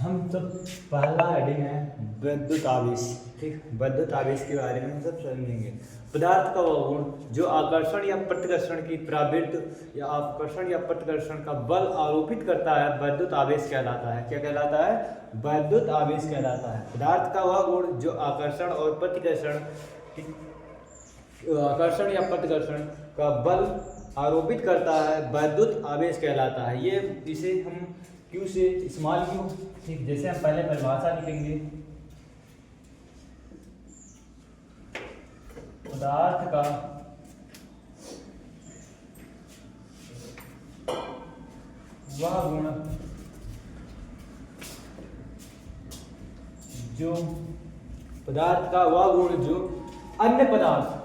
हम सब पहला हेडिंग है विद्युत आवेश। ठीक, विद्युत आवेश के बारे में हम सब समझेंगे। पदार्थ का वह गुण जो आकर्षण या प्रतिकर्षण की प्रवृत्ति या आकर्षण या प्रतिकर्षण का बल आरोपित करता है विद्युत आवेश कहलाता है। क्या कहलाता है? विद्युत आवेश कहलाता है। पदार्थ का वह गुण जो आकर्षण और प्रतिकर्षण आकर्षण या प्रतिकर्षण का बल आरोपित करता है विद्युत आवेश कहलाता है। ये इसे हम क्यू से स्मॉल क्यू, ठीक, जैसे हम पहले परिभाषा लिखेंगे, पदार्थ का वह गुण जो पदार्थ का वह गुण जो अन्य पदार्थ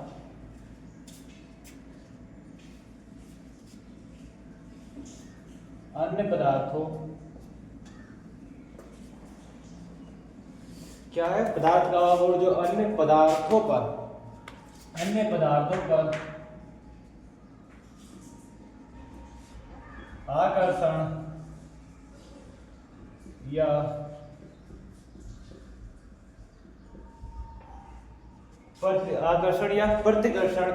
पदार्थों क्या है? पदार्थ का वह गुण जो अन्य पदार्थों पर आकर्षण या प्रतिकर्षण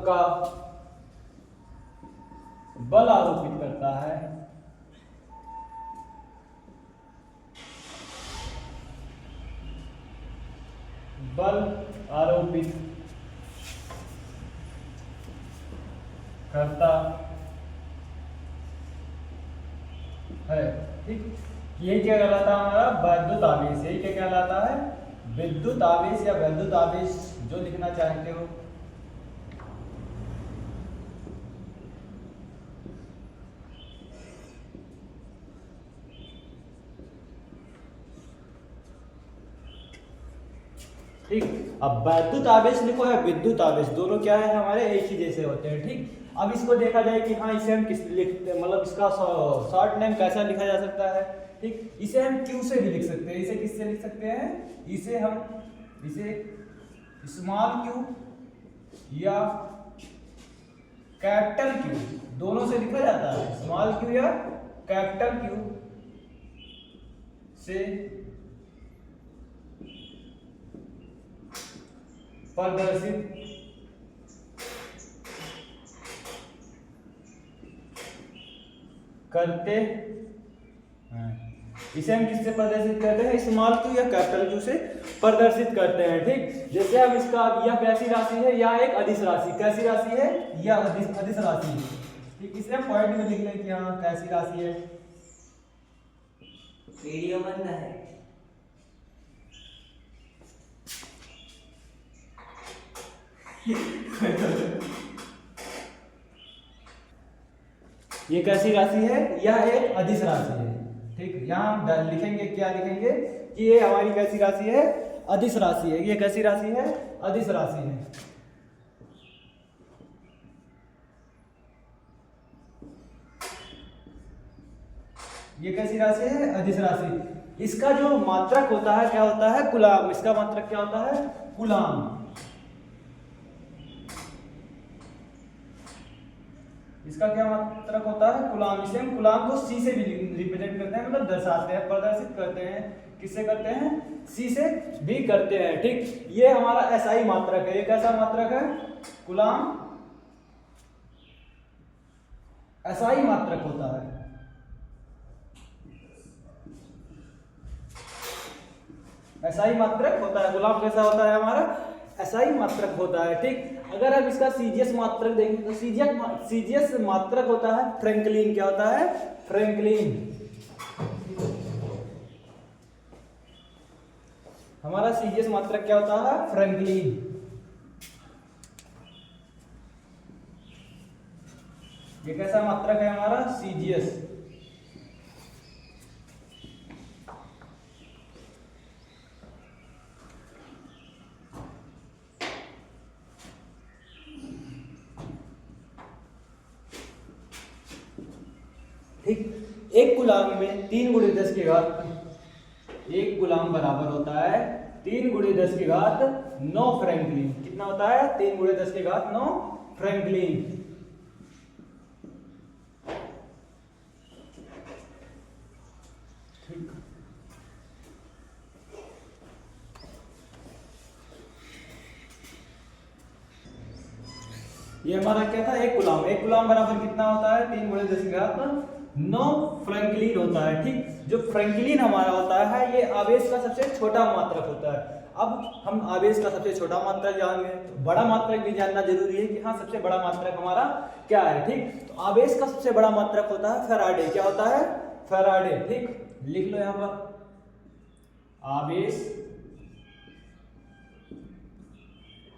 का बल आरोपित करता है। बल आरोपित करता है। ठीक, ये क्या कहलाता है? हमारा विद्युत आवेश। यही क्या कहलाता है? विद्युत आवेश या विद्युत आवेश, जो लिखना चाहते हो। ठीक, अब विद्युत आवेश लिखो या विद्युत आवेश, दोनों क्या है? हमारे एक ही जैसे होते हैं। ठीक, अब इसको देखा जाए कि हाँ, इसे हम किस लिखते, मतलब इसका शॉर्ट नेम कैसा लिखा जा सकता है? ठीक, इसे हम क्यू से भी लिख सकते हैं। इसे किससे लिख सकते हैं? इसे स्मॉल क्यू या कैपिटल क्यू, दोनों से लिखा जाता है। स्मॉल क्यू या कैपिटल क्यू से प्रदर्शित करते हैं। इसे हम किससे प्रदर्शित करते हैं? स्मॉल क्यू या कैपिटल क्यू से प्रदर्शित करते हैं। ठीक, जैसे अब इसका यह कैसी राशि है? या एक अदिश राशि। कैसी राशि है? यह अदिश राशि है। ठीक, इसे हम पॉइंट में लिख लें कि हाँ, कैसी राशि है। वीडियो बंद है। ये कैसी राशि है? यह एक अदिश राशि है। ठीक, यहाँ हम लिखेंगे, क्या लिखेंगे कि ये हमारी कैसी राशि है? अदिश राशि है। ये कैसी राशि है? अदिश राशि है। ये कैसी राशि है? अदिश राशि। इसका जो मात्रक होता है क्या होता है? कूलाम। इसका मात्रक क्या होता है? कूलाम। इसका क्या मात्रक होता है? कूलाम। इसे हम कूलाम को सी से भी रिप्रेजेंट करते हैं, मतलब दर्शाते हैं, प्रदर्शित करते हैं। किससे करते हैं? सी से भी करते हैं। ठीक, ये हमारा एसआई मात्रक है। ये कैसा मात्रक है? कूलाम एसआई मात्रक होता है। एसआई मात्रक होता है। कूलाम कैसा होता है? हमारा एसआई मात्रक होता है। ठीक, अगर हम इसका सीजीएस मात्रक देखें तो सीजीएस मात्रक होता है फ्रैंकलिन। क्या होता है? फ्रैंकलिन। हमारा सीजीएस मात्रक क्या होता है? फ्रैंकलिन। ये कैसा मात्रक है हमारा? सीजीएस। ठीक, एक गुलाम में 3 गुणे 10 की घात, एक गुलाम बराबर होता है 3 गुणे 10 की घात 9 फ्रैंकलिन। कितना होता है? 3 गुणे 10 की घात 9 फ्रैंकलिन। ठीक, ये हमारा क्या था, 1 कूलम। 1 कूलम बराबर कितना होता है, 3 × 10⁻9 फ्रैंकलिन होता है। ठीक, जो फ्रैंकलिन हमारा होता है ये आवेश का सबसे छोटा मात्रक होता है। अब हम आवेश का सबसे छोटा मात्रक जान गए, तो बड़ा मात्रक भी जानना जरूरी है कि हाँ सबसे बड़ा मात्रक हमारा क्या है। ठीक, तो आवेश का सबसे बड़ा मात्रक होता है फैराडे। क्या होता है, फैराडे। ठीक, लिख लो यहां पर, आवेश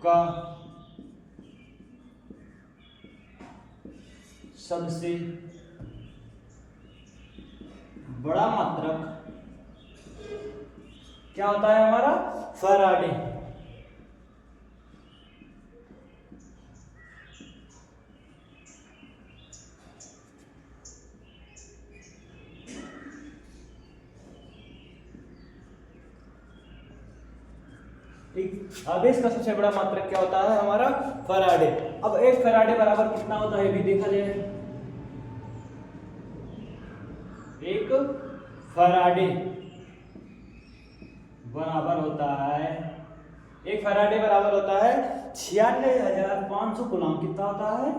का सबसे बड़ा मात्रक क्या होता है हमारा, फैराडे। ठीक, आवेश का सबसे बड़ा मात्रक क्या होता है हमारा, फैराडे। अब 1 फैराडे बराबर कितना होता है ये भी देखा जाए। 1 फैराडे बराबर होता है, 1 फैराडे बराबर होता है 96,500 कूलम। कितना होता है,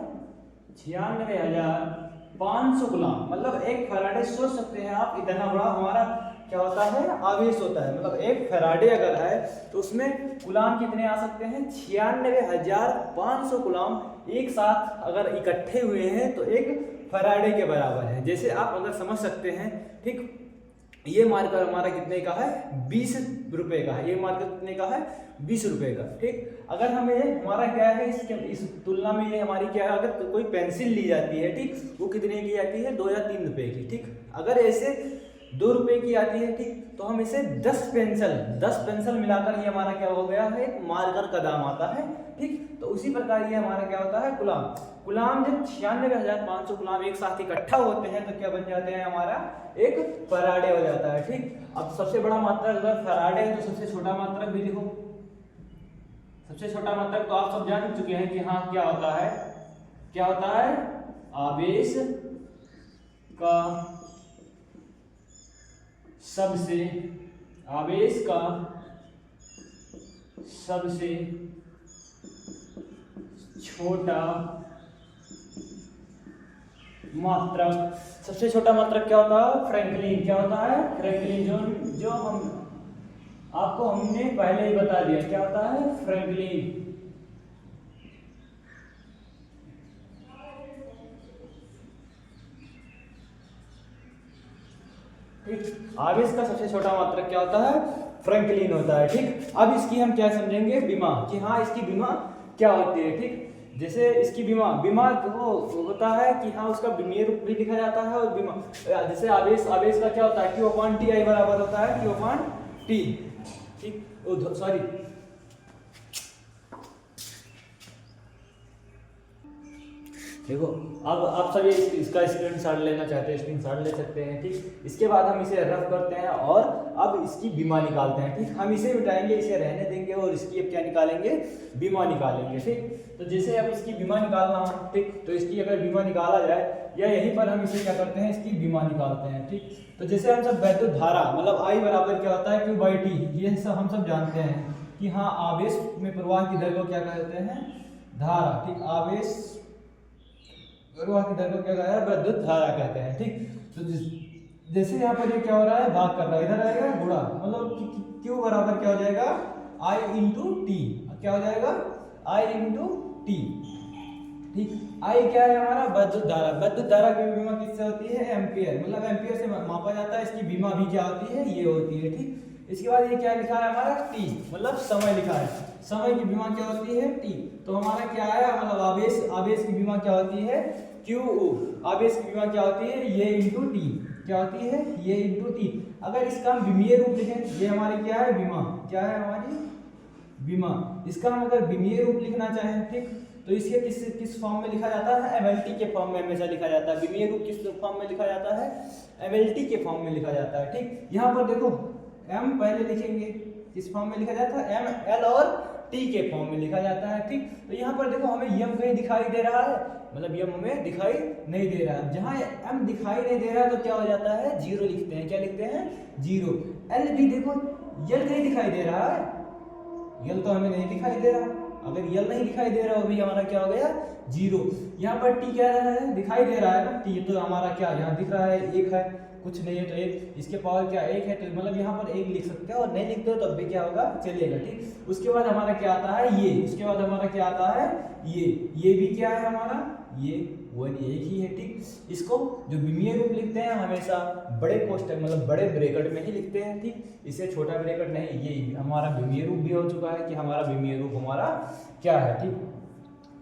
96,500 कूलम। मतलब 1 फैराडे, सोच सकते हैं आप, इतना बड़ा हमारा क्या होता है, आवेश होता है। मतलब 1 फैराडे अगर है तो उसमें कूलम कितने आ सकते हैं, 96,500 कूलम एक साथ अगर इकट्ठे हुए हैं तो 1 फैराडे के बराबर है। जैसे आप अगर समझ सकते हैं, ठीक, ये मार्कर हमारा कितने का है, 20 रुपए का है। ये मार्कर कितने का है, 20 रुपए का। ठीक, अगर हमें हमारा क्या है इस तुलना में ये हमारी क्या है, अगर कोई पेंसिल ली जाती है, ठीक, वो कितने की आती है, 2 या 3 रुपए की। ठीक, अगर ऐसे 2 रुपए की आती है, ठीक, तो हम इसे 10 पेंसिल मिलाकर ये हमारा क्या हो गया है, एक मार्कर का दाम आता है। ठीक, तो उसी प्रकार ये हमारा क्या होता है, कूलम जब 96,500 कूलम एक साथ इकट्ठा होते हैं तो क्या बन जाते हैं, हमारा 1 फैराडे हो जाता है। ठीक, अब सबसे बड़ा मात्रक अगर फैराडे है तो सबसे छोटा मात्रक भी लिखो। सबसे छोटा मात्रक तो आप सब जान चुके हैं कि हाँ क्या होता है, क्या होता है, आवेश का सबसे छोटा मात्रक। सबसे छोटा मात्रक क्या होता है, फ्रैंकलिन। क्या होता है, फ्रैंकलिन। जो आपको हमने पहले ही बता दिया, क्या होता है, फ्रैंकलिन। ठीक, आवेश का सबसे छोटा मात्रक क्या होता है, फ्रैंकलिन होता है। ठीक, अब इसकी हम क्या समझेंगे, विमा, कि हाँ इसकी विमा क्या होती है। ठीक, जैसे इसकी विमा वो होता है कि हाँ उसका विमीय रूप भी लिखा जाता है, और विमा जैसे आवेश का क्या होता है, Q/Ti बराबर होता है Q/T। ठीक, सॉरी, देखो अब आप सभी इसका स्क्रीनशॉट लेना चाहते हैं, स्क्रीनशॉट ले सकते हैं। ठीक, इसके बाद हम इसे रफ करते हैं और अब इसकी बीमा निकालते हैं। ठीक, हम इसे मिटाएंगे, इसे रहने देंगे और इसकी अब क्या निकालेंगे, बीमा निकालेंगे। ठीक, तो जैसे अब इसकी बीमा निकालना हो, ठीक, तो इसकी अगर बीमा निकाला जाए या यहीं पर हम इसे क्या करते हैं, इसकी बीमा निकालते हैं। ठीक, तो जैसे हम सब वैद्युत धारा मतलब I बराबर क्या होता है, Q/T, ये सब हम सब जानते हैं कि हाँ आवेश में प्रवाह की दर को क्या कहते हैं, धारा। ठीक, आवेश प्रवाह की दर को क्या कहते हैं, वैद्युत धारा कहते हैं। ठीक, तो जैसे यहाँ पर ये क्या हो रहा है, भाग कर रहा है, इधर आएगा गुणा, मतलब Q बराबर क्या हो जाएगा, I × T। क्या हो जाएगा, I × T। ठीक, I क्या है हमारा, वैद्युत धारा। वैद्युत धारा की बीमा किससे होती है, एम्पियर, मतलब एम्पियर से मापा जाता है। इसकी बीमा भी क्या होती है, ये होती है। ठीक, इसके बाद ये क्या लिखा है हमारा, T, मतलब समय लिखा है। समय की बीमा क्या होती है, T। तो हमारा क्या है, मतलब आवेश की बीमा क्या होती है, Q। आवेश की बीमा क्या होती है, ये × T। क्या होती है, ये × T। अगर इसका हम विमीय रूप लिखें, ये हमारी क्या है, बीमा, क्या है हमारी बीमा। इसका हम अगर विमीय रूप लिखना चाहें, ठीक, तो इसके किस फॉर्म में लिखा जाता है, MLT के फॉर्म में हमेशा लिखा जाता है। विमीय रूप किस फॉर्म में लिखा जाता है, MLT के फॉर्म में लिखा जाता है। ठीक, यहाँ पर देखो M पहले लिखेंगे, किस फॉर्म में लिखा जाता है, M, L और T के फॉर्म में लिखा जाता है। ठीक, तो यहाँ पर देखो हमें M कहीं दिखाई दे रहा है, मतलब M हमें दिखाई नहीं दे रहा है। जहाँ M दिखाई नहीं दे रहा है तो क्या हो जाता है, 0 लिखते हैं। क्या लिखते हैं, 0। L भी देखो, L कहीं दिखाई दे रहा है, L तो हमें नहीं दिखाई दे रहा। अगर रियल नहीं दिखाई दे रहा हो भी हमारा क्या हो गया 0। यहाँ पर टी क्या रहा है दिखाई दे रहा है ना, टी तो हमारा क्या यहाँ दिख रहा है 1 है, कुछ नहीं है तो 1, इसके पावर क्या 1 है, तो मतलब यहाँ पर 1 लिख सकते हो और नहीं लिखते हो तब भी क्या होगा चलेगा, ठीक। उसके बाद हमारा क्या आता है ये, उसके बाद हमारा क्या आता है ये भी क्या है हमारा ये 1 एक ही है, ठीक। इसको जो विमीय रूप लिखते हैं हमेशा बड़े कोष्टक मतलब बड़े ब्रैकेट में ही लिखते हैं, ठीक। इसे छोटा ब्रैकेट नहीं, ये हमारा विमीय रूप भी हो चुका है कि हमारा विमीय रूप हमारा क्या है, ठीक।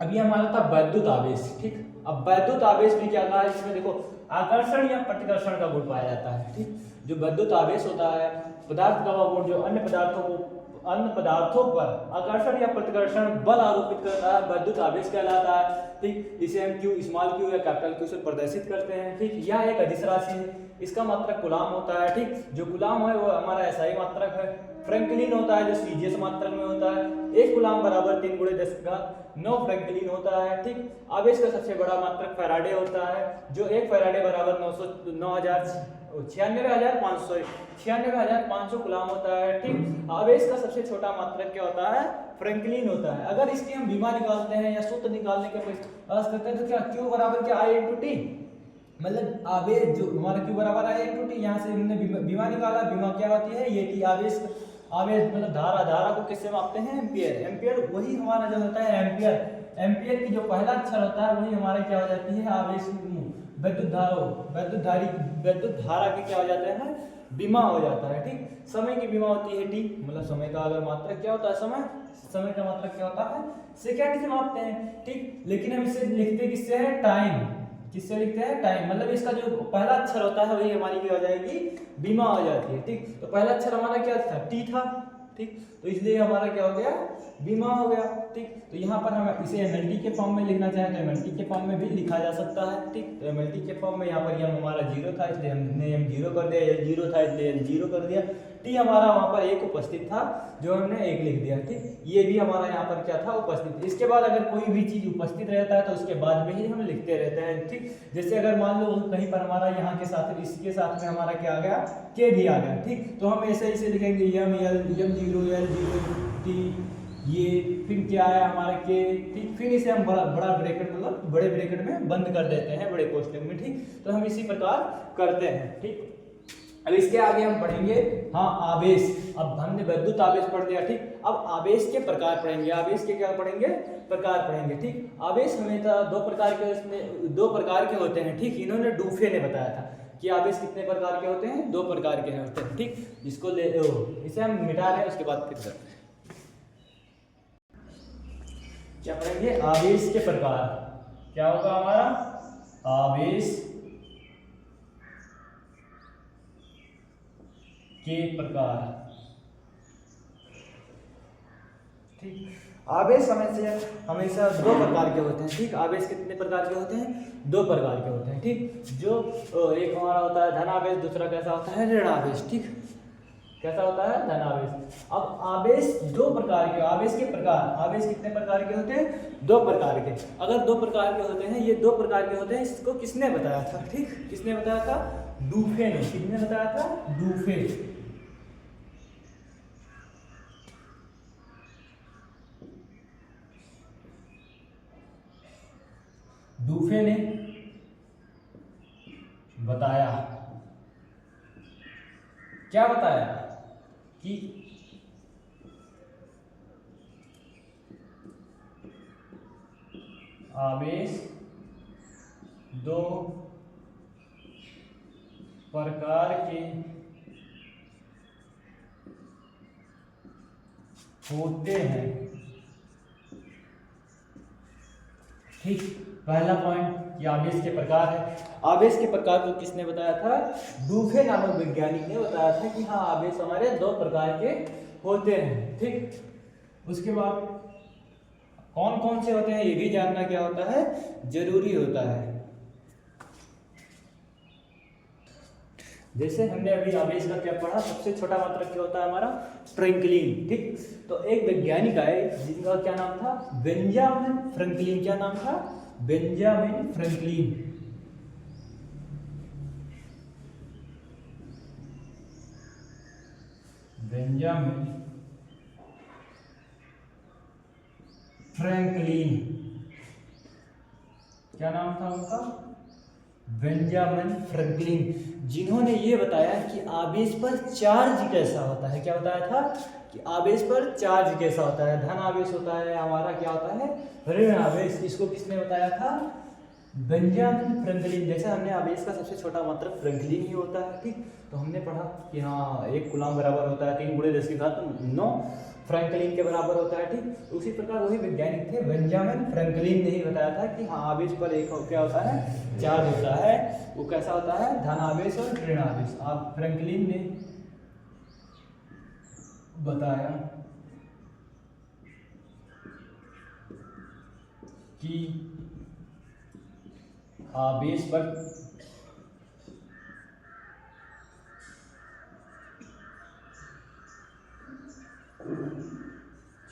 अभी हमारा था वैद्युत आवेश, ठीक। अब वैद्युत आवेश भी क्या था, इसमें देखो आकर्षण या प्रतिकर्षण का गुण पाया जाता है, ठीक। जो वैद्युत आवेश होता है पदार्थ का वह गुण जो अन्य पदार्थों पर आकर्षण या प्रतिकर्षण बल आरोपित करता है वैद्युत आवेश कहलाता है, ठीक। इसे हम क्यू स्मॉल क्यू या कैपिटल क्यू से प्रदर्शित करते हैं, ठीक। यह एक अदिश राशि है, इसका मात्रक कूलाम होता है, ठीक। जो कूलाम है वो हमारा एसआई मात्रक है। फ्रैंकलिन होता है जो सीजीएस मात्रक में होता है, 1 कूलाम बराबर 3 × 10⁹ फ्रैंकलिन होता है, ठीक। आवेश का सबसे बड़ा मात्रक फैराडे होता है, जो 1 फैराडे बराबर 96,500 कूलाम होता है, ठीक। आवेश का सबसे छोटा मात्रक क्या होता है फ्रैंकलिन होता है। अगर इसकी हम बीमा निकालते हैं या सूत्र निकालने का प्रयास करते हैं तो क्या Q बराबर क्या I × T, मतलब आवेश जो हमारा Q बराबर I × T, यहाँ से हमने बीमा निकाला, बीमा क्या होती है ये T आवेश मतलब धारा को किससे मापते हैं एम्पियर वही हमारा जो होता है एम्पियर की जो पहला अक्षर होता है वही हमारे क्या हो जाती है आवेश वैद्युत धारा की क्या हो जाता है बीमा हो जाता है, ठीक। समय की बीमा होती है टी, मतलब समय का अगर मात्रक क्या होता है समय का मात्रक क्या होता है सेकंड से मापते हैं, ठीक। लेकिन हम इसे लिखते किससे है टाइम, किससे लिखते हैं टाइम, मतलब इसका जो पहला अक्षर होता है वही हमारी क्या हो जाएगी बीमा हो जाती है, ठीक। तो पहला अक्षर हमारा क्या था टी था, ठीक। तो इसलिए हमारा क्या हो गया बीमा हो गया, ठीक। तो यहाँ पर हम इसे एमएलटी के फॉर्म में लिखना चाहें तो एमएलटी के फॉर्म में भी लिखा जा सकता है, ठीक। तो एमएलटी के फॉर्म में यहाँ पर यह हमारा 0 था इसलिए हमने m 0 कर दिया, l 0 था इसलिए l 0 कर दिया, टी हमारा वहाँ पर 1 उपस्थित था जो हमने 1 लिख दिया, ठीक। ये भी हमारा यहाँ पर क्या था उपस्थित। इसके बाद अगर कोई भी चीज उपस्थित रहता है तो उसके बाद में ही हम लिखते रहते हैं, ठीक। जैसे अगर मान लो कहीं पर हमारा यहाँ के साथ इसके साथ में हमारा क्या आ गया के भी आ गया, ठीक। तो हम ऐसे ऐसे लिखेंगे m 0 l 0 t ये फिर क्या है हमारा के, ठीक। फिर इसे हम बड़ा ब्रैकेट मतलब बड़े ब्रैकेट में बंद कर देते हैं बड़े कोष्टक में, ठीक। तो हम इसी प्रकार करते हैं, ठीक। अब इसके आगे हम पढ़ेंगे हाँ आवेश। अब हमने वैद्युत आवेश पढ़ लिया, ठीक। अब आवेश के प्रकार पढ़ेंगे, आवेश के क्या पढ़ेंगे प्रकार पढ़ेंगे, ठीक। आवेश हमेशा दो प्रकार के होते हैं, ठीक। इन्होंने डूफे ने बताया था कि आवेश कितने प्रकार के होते हैं 2 प्रकार के होते हैं, ठीक। इसको इसे हम मिटा रहे हैं उसके बाद फिर करते हैं। क्या पढ़ेंगे आवेश के प्रकार, क्या होगा हमारा आवेश के प्रकार, ठीक। आवेश हमेशा 2 प्रकार के होते हैं, ठीक। आवेश कितने प्रकार के होते हैं 2 प्रकार के होते हैं, ठीक। जो एक हमारा होता है धन आवेश, दूसरा कैसा होता है ऋण आवेश, ठीक। कैसा होता है धन आवेश। अब आवेश 2 प्रकार के, आवेश के प्रकार, आवेश कितने प्रकार के होते हैं 2 प्रकार के। अगर 2 प्रकार के होते हैं, ये 2 प्रकार के होते हैं, इसको किसने बताया था, ठीक। किसने बताया था डूफे ने, किसने बताया था डूफे, डूफे ने बताया, क्या बताया कि आवेश 2 प्रकार के होते हैं, ठीक। पहला पॉइंट ये आवेश के प्रकार है। आवेश के प्रकार को किसने बताया था डूफे नामक वैज्ञानिक ने बताया था कि हाँ आवेश हमारे 2 प्रकार के होते हैं, ठीक। उसके बाद कौन कौन से होते हैं ये भी जानना क्या होता है जरूरी होता है। जैसे हमने अभी आवेश का क्या पढ़ा, सबसे छोटा मात्रक क्या होता है हमारा फ्रैंकलिन, ठीक। तो एक वैज्ञानिक आए जिनका क्या नाम था बेंजामिन फ्रैंकलिन, क्या नाम था बेंजामिन फ्रैंकलिन। बेंजामिन फ्रैंकलिन, क्या नाम था उनका, बेंजामिन फ्रैंकलिन, जिन्होंने ये बताया कि आवेश पर चार्ज कैसा होता है। क्या बताया था कि आवेश पर चार्ज कैसा होता है। धन आवेश होता है हमारा, क्या होता है, ऋण आवेश। इसको किसने बताया था, बेंजामिन फ्रैंकलिन। जैसे हमने आवेश का सबसे छोटा मात्रक फ्रैंकलिन ही होता है, ठीक। तो हमने पढ़ा कि हाँ 1 कूलम बराबर होता है 3 × 10⁹ फ्रैंकलिन के बराबर होता है, ठीक। उसी प्रकार वही वैज्ञानिक थे बेंजामिन फ्रैंकलिन ने ही बताया था कि हाँ आवेश पर एक क्या होता है, चार्ज होता है। वो कैसा होता है, धन आवेश और ऋण आवेश। आप फ्रैंकलिन ने बताया कि आवेश पर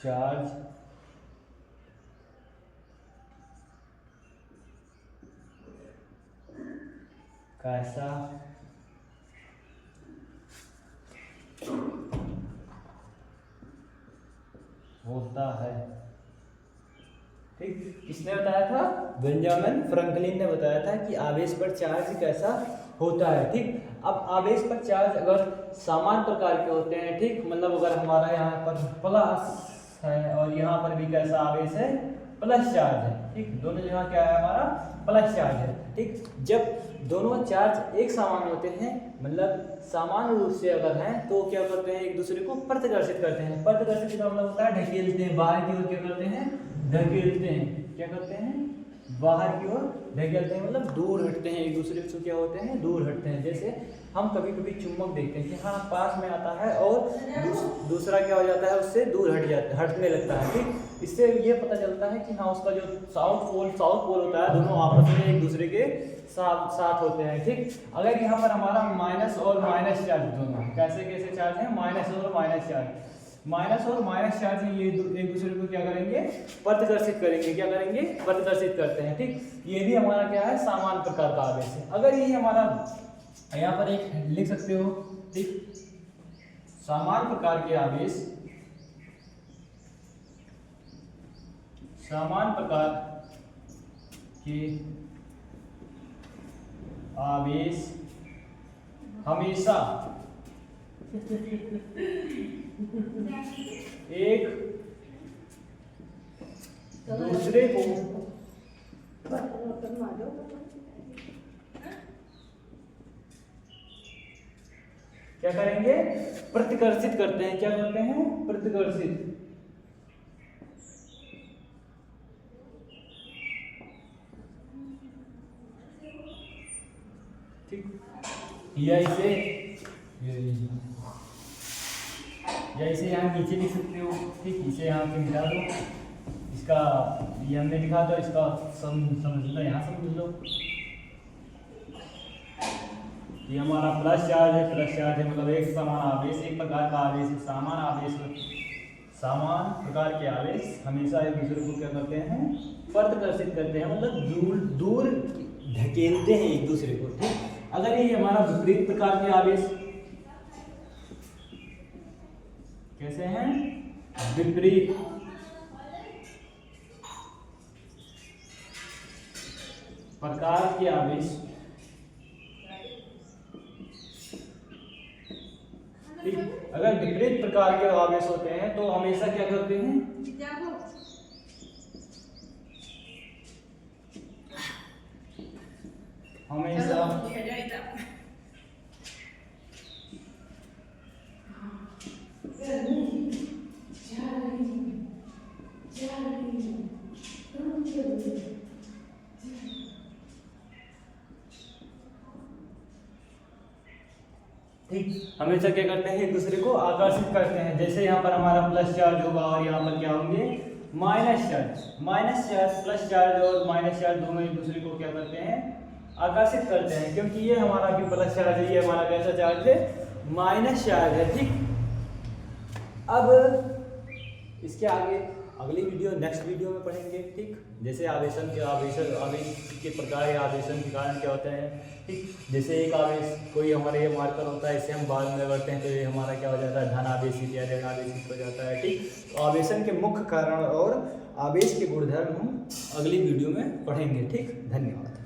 चार्ज कैसा होता है, ठीक। किसने बताया था, बेंजामिन फ्रैंकलिन ने बताया था कि आवेश पर चार्ज कैसा होता है, ठीक। अब आवेश पर चार्ज अगर समान प्रकार के होते हैं, ठीक, मतलब अगर हमारा यहाँ पर प्लस है और यहाँ पर भी कैसा आवेश है, प्लस चार्ज है, ठीक। दोनों जगह क्या है, हमारा प्लस चार्ज है, ठीक। जब दोनों चार्ज एक समान होते हैं, मतलब समान रूप से अगर हैं, तो क्या करते हैं, एक दूसरे को प्रतिकर्षित करते हैं। प्रतिकर्षित का मतलब होता है ढकेलते हैं बाहर की ओर, क्या करते हैं, ढकेलते हैं। क्या करते हैं, बाहर की ओर ढकेलते हैं, मतलब दूर हटते हैं एक दूसरे से, क्या होते हैं, दूर हटते हैं। जैसे हम कभी कभी चुंबक देखते हैं कि हाँ पास में आता है और दूसरा क्या हो जाता है, उससे दूर हटने लगता है, ठीक। इससे ये पता चलता है कि हाँ उसका जो साउथ पोल होता है, दोनों आपस में एक दूसरे के साथ होते हैं, ठीक। अगर यहाँ पर हमारा माइनस और माइनस चार्ज दोनों कैसे चार्ज है, माइनस और माइनस चार्ज है, ये एक दूसरे को क्या करेंगे, प्रतिकर्षित करेंगे। क्या करेंगे, प्रतिकर्षित करते हैं, ठीक। ये भी हमारा क्या है, समान प्रकार का आवेश है। अगर ये हमारा यहाँ पर एक लिख सकते हो, ठीक, समान प्रकार के आवेश, समान प्रकार के आवेश हमेशा एक दूसरे को क्या करेंगे, प्रतिकर्षित करते हैं। क्या करते हैं, प्रतिकर्षित, ठीक। या इसे यहाँ नीचे लिख सकते हो, ठीक। इसे यहाँ पे मिटा दो, इसका ये हमने लिखा था, इसका समझ लो, यहाँ समझ लो। ये हमारा प्लस चार्ज है, मतलब एक समान आवेश, एक प्रकार का आवेश है। समान प्रकार के आवेश हमेशा एक दूसरे को क्या करते हैं, प्रतिकर्षित करते हैं, मतलब दूर ढकेलते हैं एक दूसरे को, ठीक। अगर ये हमारा विपरीत प्रकार के आवेश कैसे हैं, विपरीत प्रकार के आवेश, ठीक। अगर विपरीत प्रकार के आवेश होते हैं तो हमेशा क्या करते हैं, हमेशा ठीक, हमेशा क्या करते हैं, एक दूसरे को आकर्षित करते हैं। जैसे यहाँ पर हमारा प्लस चार्ज होगा और यहाँ पर क्या होंगे, माइनस चार्ज। प्लस चार्ज और माइनस चार्ज दोनों एक दूसरे को क्या करते हैं, आकर्षित करते हैं, क्योंकि ये हमारा भी प्लस चार्ज है, ये हमारा कैसा चार्ज है, माइनस चार्ज है, ठीक। अब इसके आगे अगली वीडियो, नेक्स्ट वीडियो में पढ़ेंगे, ठीक। जैसे आवेश के प्रकार या आवेशन के कारण क्या होते हैं, ठीक। जैसे एक आवेश कोई हमारे ये मार्कर होता है, इसे हम बाद में करते हैं तो ये हमारा क्या हो जाता है, धन आवेशित या ऋण आवेशित हो जाता है, ठीक। तो आवेशन के मुख्य कारण और आवेश के गुणधर्म हम अगली वीडियो में पढ़ेंगे। ठीक, धन्यवाद।